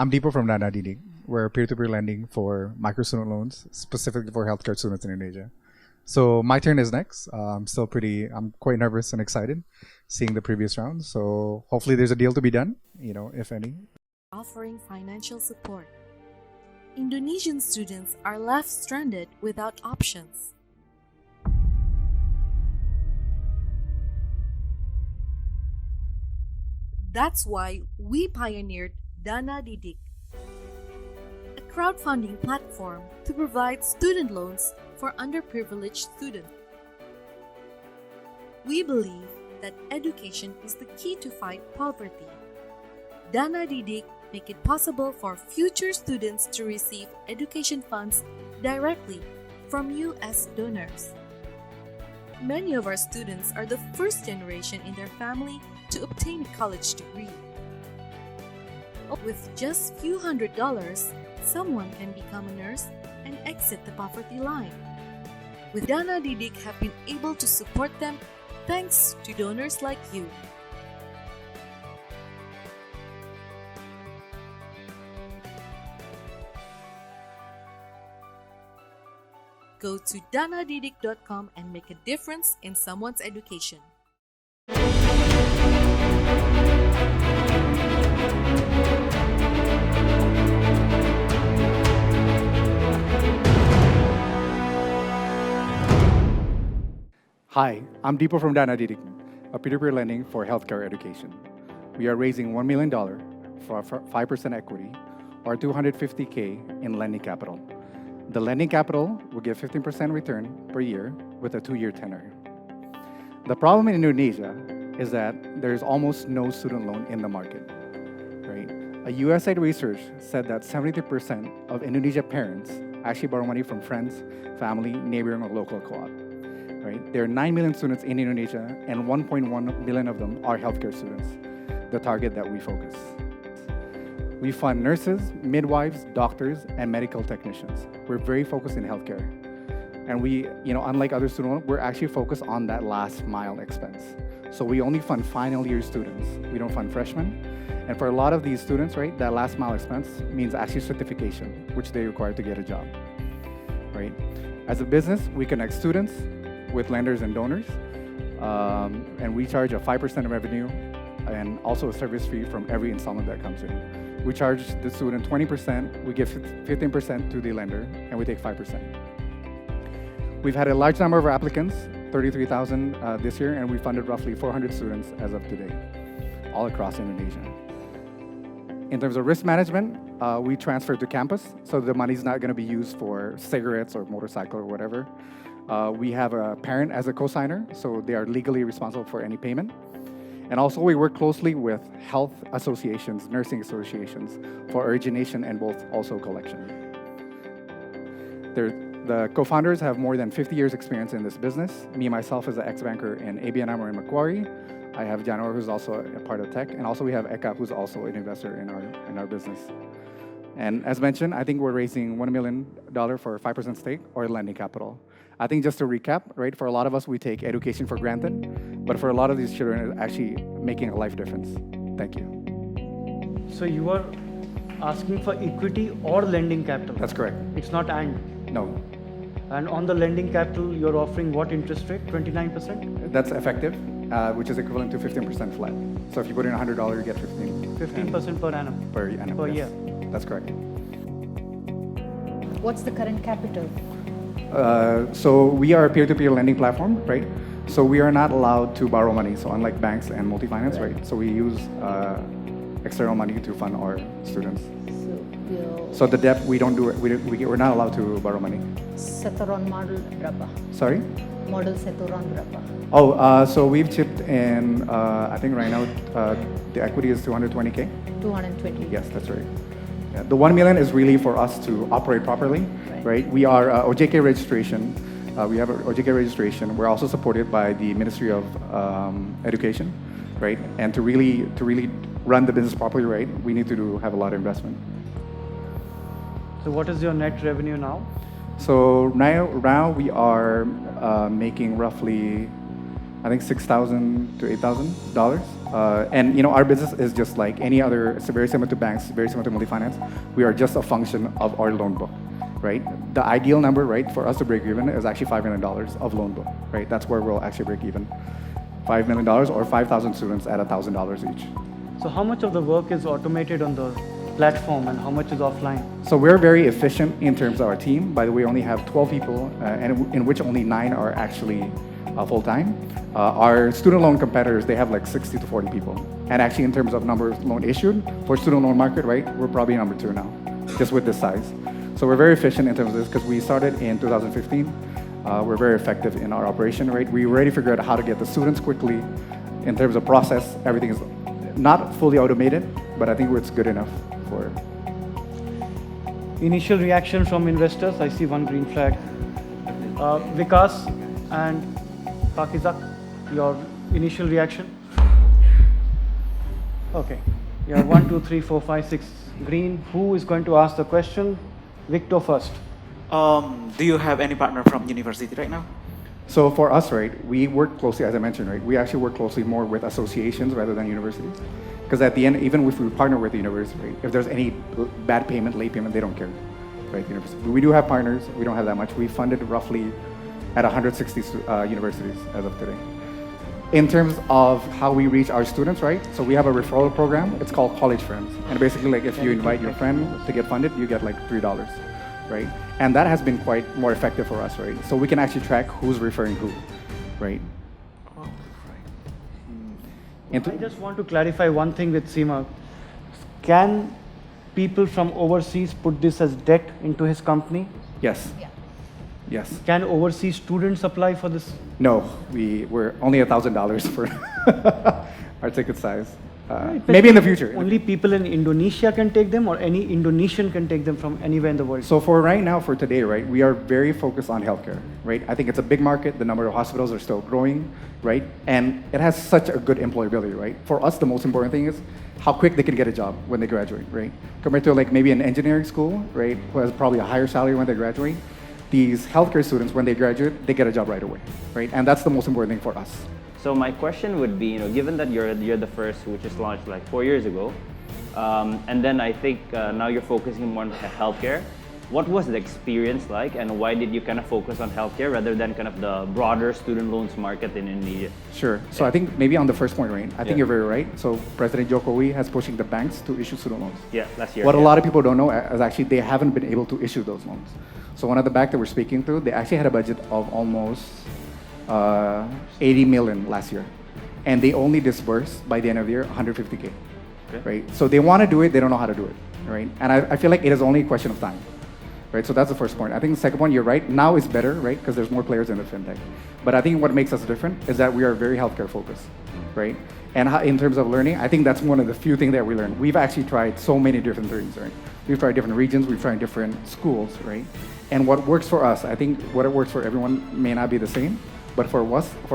I'm Deepo from Dana Didik. We're peer-to-peer lending for micro-student loans, specifically for healthcare students in Indonesia. So my turn is next. I'm quite nervous and excited seeing the previous round. So hopefully there's a deal to be done, if any. Offering financial support. Indonesian students are left stranded without options. That's why we pioneered Dana Didik, a crowdfunding platform to provide student loans for underprivileged students. We believe that education is the key to fight poverty. Dana Didik make it possible for future students to receive education funds directly from US donors. Many of our students are the first generation in their family to obtain a college degree. With just few $100s, someone can become a nurse and exit the poverty line. With Dana Didik have been able to support them thanks to donors like you. Go to danadidik.com and make a difference in someone's education. Hi, I'm Deepo from Dana Didik, a peer-to-peer lending for healthcare education. We are raising $1 million for 5% equity or $250K in lending capital. The lending capital will give 15% return per year with a 2-year tenor. The problem in Indonesia is that there's almost no student loan in the market, right? A USAID research said that 73% of Indonesia parents actually borrow money from friends, family, neighboring, or local co-op, right? There are 9 million students in Indonesia, and 1.1 million of them are healthcare students, the target that we focus. We fund nurses, midwives, doctors, and medical technicians. We're very focused in healthcare. And we, unlike other student loans, we're actually focused on that last mile expense. So we only fund final year students. We don't fund freshmen. And for a lot of these students, right, that last mile expense means actually certification, which they require to get a job, right? As a business, we connect students with lenders and donors, and we charge a 5% revenue and also a service fee from every installment that comes in. We charge the student 20%, we give 15% to the lender, and we take 5%. We've had a large number of applicants, 33,000 this year, and we funded roughly 400 students as of today, all across Indonesia. In terms of risk management, we transfer to campus, so the money's not gonna be used for cigarettes or motorcycle or whatever. We have a parent as a co-signer, so they are legally responsible for any payment. And also we work closely with health associations, nursing associations for origination and also collection. The co-founders have more than 50 years experience in this business. Me, myself, as an ex-banker in ABN AMRO and Macquarie. I have Janor, who's also a part of tech, and also we have Eka, who's also an investor in our business. And as mentioned, I think we're raising $1 million for a 5% stake or lending capital. I think just to recap, right, for a lot of us, we take education for granted, but for a lot of these children, it's actually making a life difference. Thank you. So you are asking for equity or lending capital? That's correct. It's not and? No. And on the lending capital, you're offering what interest rate? 29%? That's effective, which is equivalent to 15% flat. So if you put in $100, you get 15. 15% per annum? Per annum, per yes. year? That's correct. What's the current capital? So we are a peer-to-peer lending platform, right? So we are not allowed to borrow money. So unlike banks and multi-finance, right? So we use external money to fund our students. So the debt, we don't do it. We're not allowed to borrow money. Setoran model berapa? Sorry? Model setoran berapa? Oh, so we've chipped in, I think right now, the equity is 220K. 220. Yes, that's right. Yeah, the 1 million is really for us to operate properly, right? We are OJK registration. We have an OJK registration. We're also supported by the Ministry of Education, right? And to really run the business properly, right, we need to have a lot of investment. So what is your net revenue now? So now we are making roughly, I think $6,000 to $8,000 And our business is just like any other. It's very similar to banks, very similar to multi-finance. We are just a function of our loan book, right? The ideal number, right, for us to break even is actually $5 million of loan book, right? That's where we'll actually break even. $5 million or 5,000 students at $1,000 each. So how much of the work is automated on the platform and how much is offline? So we're very efficient in terms of our team. By the way, we only have 12 people, and in which only 9 are actually full-time. Our student loan competitors, they have like 60 to 40 people. And actually, in terms of number of loan issued for student loan market, right, we're probably number 2 now, just with this size. So we're very efficient in terms of this because we started in 2015. We're very effective in our operation, right? We already figured out how to get the students quickly. In terms of process, everything is not fully automated, but I think it's good enough for. Initial reaction from investors, I see one green flag. Vikas and Pakizak, your initial reaction? Okay, yeah, 1, 2, 3, 4, 5, 6 green. Who is going to ask the question? Victor first. Do you have any partner from university right now? So for us, right, we work closely, as I mentioned, right, we actually work closely more with associations rather than universities. Because at the end, even if we partner with the university, right, if there's any bad payment, late payment, they don't care, right? The university. We do have partners. We don't have that much. We funded roughly at 160 universities as of today. In terms of how we reach our students, right? So we have a referral program. It's called College Friends. And basically, like if you invite your friend to get funded, you get like $3, right? And that has been quite more effective for us, right? So we can actually track who's referring who, right? I just want to clarify one thing with Seema. Can people from overseas put this as debt into his company? Yes. Yeah. Yes. Can overseas students apply for this? No, we're only $1,000 for our ticket size. Right, Maybe in the future. Only people in Indonesia can take them, or any Indonesian can take them from anywhere in the world? So for right now, for today, right, we are very focused on healthcare, right? I think it's a big market. The number of hospitals are still growing, right? And it has such a good employability, right? For us, the most important thing is how quick they can get a job when they graduate, right? Compared to like maybe an engineering school, right, who has probably a higher salary when they graduate. These healthcare students, when they graduate, they get a job right away, right? And that's the most important thing for us. So my question would be, given that you're the first, which is launched like 4 years ago, and then I think now you're focusing more on healthcare. What was the experience like, and why did you kind of focus on healthcare rather than kind of the broader student loans market in Indonesia? Sure. So I think maybe on the first point, right? I think Yeah. you're very right. So President Jokowi has pushing the banks to issue student loans. Yeah, last year. What a yeah. lot of people don't know is actually they haven't been able to issue those loans. So one of the banks that we're speaking to, they actually had a budget of almost 80 million last year, and they only disbursed by the end of the year 150K, right? So they want to do it, they don't know how to do it, right? And I feel like it is only a question of time, right? So that's the first point. I think the second point, you're right. Now is better, right? Because there's more players in the fintech. But I think what makes us different is that we are very healthcare focused, right? And in terms of learning, I think that's one of the few things that we learned. We've actually tried so many different things, right? We've tried different regions, we've tried different schools, right? And what works for us, I think what works for everyone may not be the same, but for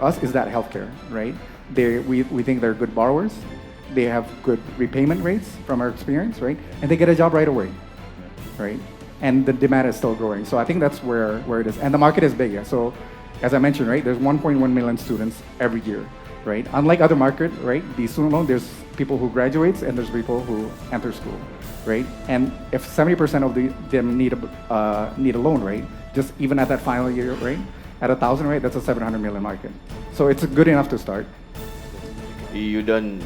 us is that healthcare, right? We think they're good borrowers, they have good repayment rates from our experience, right? And they get a job right away, right? And the demand is still growing. So I think that's where it is. And the market is big, yeah? So as I mentioned, right, there's 1.1 million students every year, right? Unlike other market, right, the student loan, there's people who graduates and there's people who enter school, right? And if 70% of them need a loan, right, just even at that final year, right, at 1,000, right, that's a 700 million market. So it's good enough to start. You don't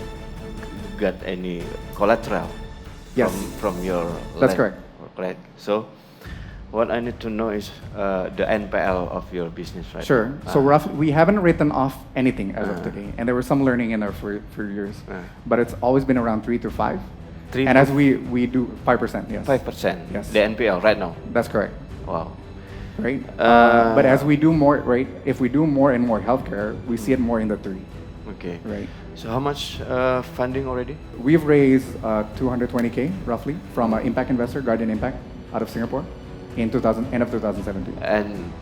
get any collateral Yes. from your That's land, correct. right? So what I need to know is the NPL of your business, right? Sure. So roughly, we haven't written off anything as of Uh. today, and there was some learning in there for years, but it's always been around 3 to 5. 3 And to as we do 5%, yes. 5%. Yes. The NPL right now. That's correct. Wow. Right. But as we do more, right, if we do more and more healthcare, we see it more in the 3. Okay. Right. So how much funding already? We've raised 220K roughly from an impact investor, Guardian Impact, out of Singapore, in end of 2017. And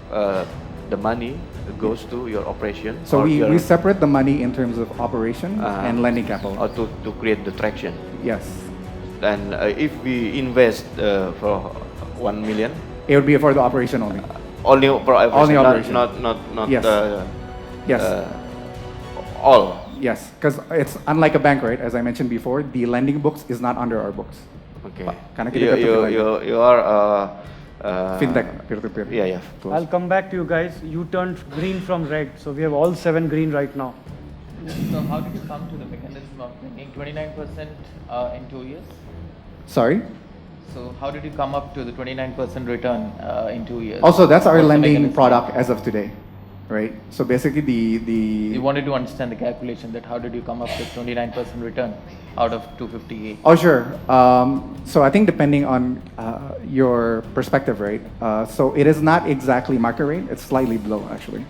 the money goes to your operation? So or your, we separate the money in terms of operation and lending capital. or to create the traction. Yes. And if we invest for 1 million, It would be for the operation only. only for Only operation. not Yes. Yes. all. Yes, because it's unlike a bank, right? As I mentioned before, the lending books is not under our books. Okay. Karena kita peer-to-peer You are fintech peer-to-peer. Yeah. Close. I'll come back to you guys. You turned green from red, so we have all 7 green right now. So how did you come to the mechanism of bringing 29% in 2 years? Sorry. So how did you come up to the 29% return in 2 years? Also, that's our What's the lending mechanism? product as of today, right? So basically, You wanted to understand the calculation that how did you come up with 29% return out of 258? Oh, sure. So I think depending on your perspective, right? So it is not exactly market rate. It's slightly below, actually,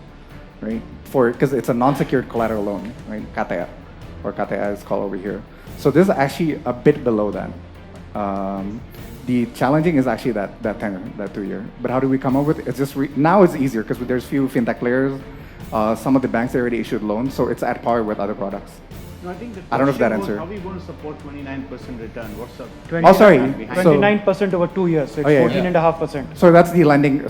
right? Because it's a non-secured collateral loan, right? KTA, or KTA is called over here. So this is actually a bit below that. The challenging is actually that tenor, that 2 year. But how do we come up with it? It's just now it's easier because there's few fintech players. Some of the banks already issued loans, so it's at par with other products. No, I think the I don't know if that question was, how are we going to support 29% return? What's up? 20 Oh, sorry. 29% over 2 years, so it's Oh, yeah, 14.5%. So that's the lending.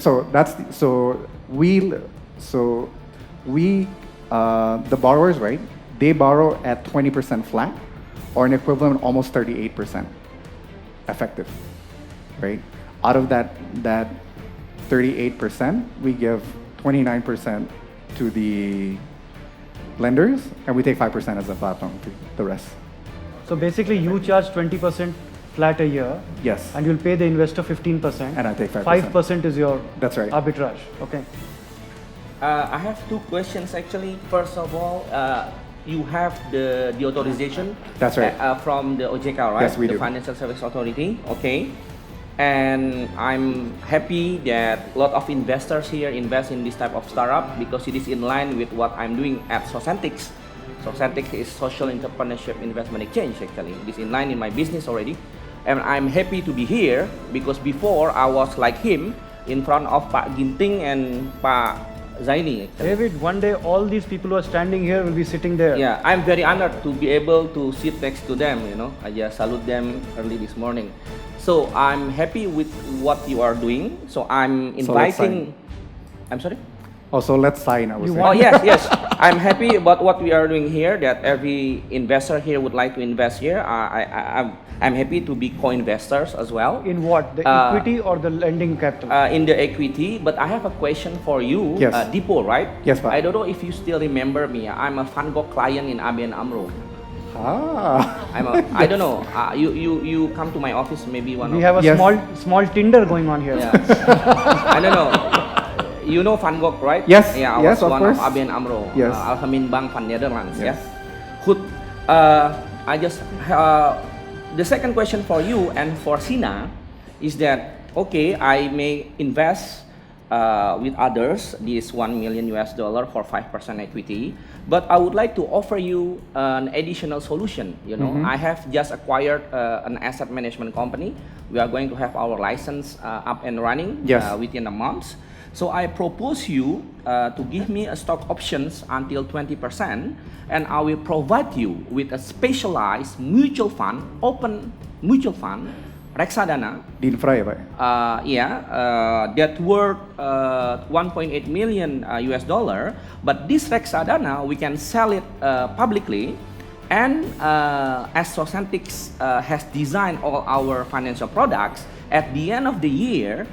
The borrowers, right? They borrow at 20% flat, or an equivalent almost 38% effective, right? Out of that 38%, we give 29% to the lenders, and we take 5% as a platform fee. The rest, So basically, you charge 20% flat a year, yes. and you'll pay the investor 15%. And I take 5%. 5% is your That's right. arbitrage. Okay. I have 2 questions actually. First of all, you have the authorization. That's right. From the OJK, right? Yes, we the do. Financial Service Authority. Okay. And I'm happy that a lot of investors here invest in this type of startup because it is in line with what I'm doing at Socentics. Socentics is Social Entrepreneurship Investment Exchange actually. It is in line in my business already. And I'm happy to be here because before I was like him in front of Pak Ginting and Pak Zaini. Actually. David, one day all these people who are standing here will be sitting there. Yeah, I'm very honored to be able to sit next to them, you know. I just salute them early this morning. So I'm happy with what you are doing. So I'm So let's inviting... sign. I'm sorry? Also, let's sign. I was You saying. Oh, yes. I'm happy about what we are doing here, that every investor here would like to invest here. I'm happy to be co-investors as well. In what? The equity or the lending capital? In the equity, but I have a question for you, Yes. Dipo, right? Yes, Pak. I don't know if you still remember me. I'm a Van Gogh client in ABN AMRO. I don't know. You come to my office maybe one. We have a Yes. small Tinder going on here. Yeah. I don't know. You know Van Gogh, right? Yes, Yeah, I yes, was of one course. of ABN AMRO. Yes. Algemeen Bank van Nederland. Yes. Yeah. Good. I just the second question for you and for Sina is that okay, I may invest with others this $1 million for 5% equity, but I would like to offer you an additional solution. You know, I have just acquired an asset management company. We are going to have our license up and running Yes. within a month. So I propose you to give me a stock options until 20%, and I will provide you with a specialized mutual fund, open mutual fund, reksadana, Di infra ya, Pak? that worth 1.8 million US dollar. But this reksadana we can sell it publicly, and as Socentics has designed all our financial products, at the end of the year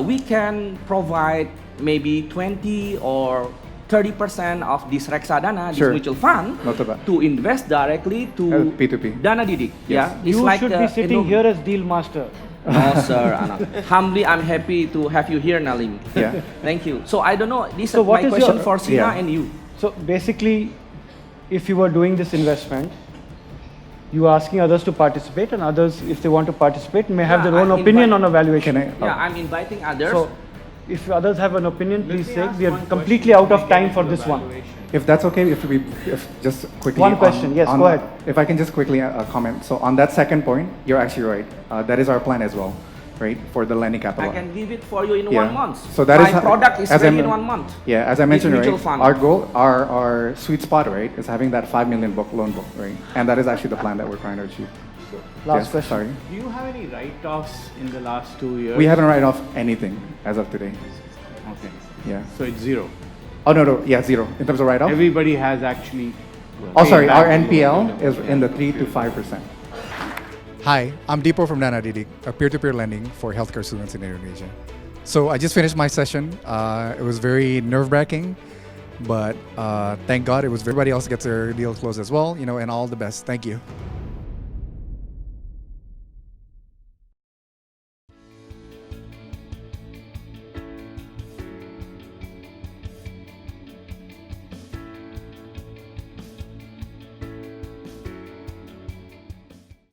we can provide maybe 20 or 30% of this reksadana, Sure. this mutual fund, Not bad. to invest directly to P2P. Dana Didik. Yes. Yeah, You should be sitting here as deal master. No, sir. Humbly, I'm happy to have you here, Nalim. Yeah. Thank you. So I don't know. This So is what my is question your- for Sina Yeah. and you. So basically, if you were doing this investment, you are asking others to participate, and others, if they want to participate, may have Yeah, their own I'm opinion on invite- a valuation. Can I? Yeah, I'm inviting others. So, if others have an opinion, please me say. ask We are one completely question out of before we time get for into the this one. valuation. If that's okay, if just quickly. One question, yes, go ahead. If I can just quickly comment. So on that second point, you're actually right. That is our plan as well, right? For the lending capital. I can give it for you in Yeah. 1 month. So that my is how- product is as ready I in men- 1 month. Yeah, as I This mentioned, mutual right? fund. Our goal, our sweet spot, right, is having that 5 million loan book, right? And that is actually the plan that we're trying to achieve. Last Yes, question. Sorry. Do you have any write-offs in the last 2 years? We haven't write off anything as of today. Okay. Yeah. So it's zero. Oh no, yeah, zero in terms of write off. Everybody has actually Oh, pay sorry, back our to NPL is yeah. in the 3 to 5%. Hi, I'm Dipo from Dana Didik, a peer-to-peer lending for healthcare students in Indonesia. So I just finished my session. It was very nerve-wracking, but thank God it was. Everybody else gets their deal closed as well, and all the best. Thank you.